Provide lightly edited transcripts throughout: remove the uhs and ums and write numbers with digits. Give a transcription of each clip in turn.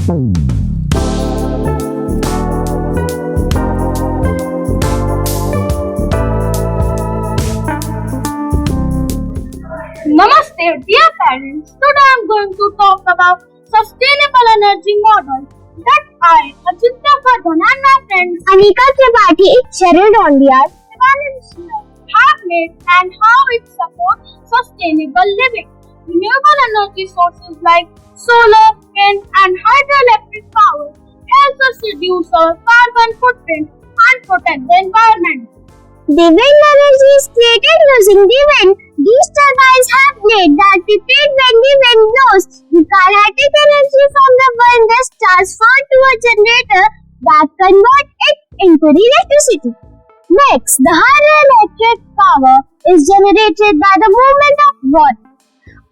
Namaste, dear parents. Today I am going to talk about sustainable energy model that I, Ajitya Vardhan, and my friends Anika Tripathi, Cheryl Dondias, have made and how it supports sustainable living. Renewable energy sources like solar, wind, and hydroelectric power help us reduce our carbon footprint and protect the environment. The wind energy is created using the wind. These turbines have blades that rotate when the wind blows. The kinetic energy from the wind is transferred to a generator that converts it into the electricity. Next, the hydroelectric power is generated by the movement of water.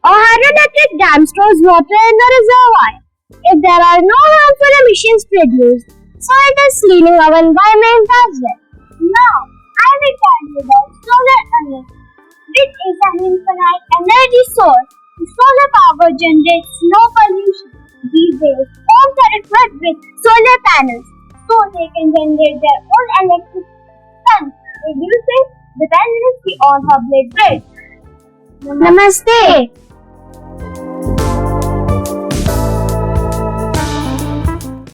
A hydroelectric dam stores water in the reservoir. If there are no harmful emissions produced, so it is cleaning our environment as well. Now, I will tell you about solar energy. It is an infinite energy source. The solar power generates no pollution. These days, homes are equipped with solar panels, so they can generate their own electricity, reducing dependency on public grid. Namaste.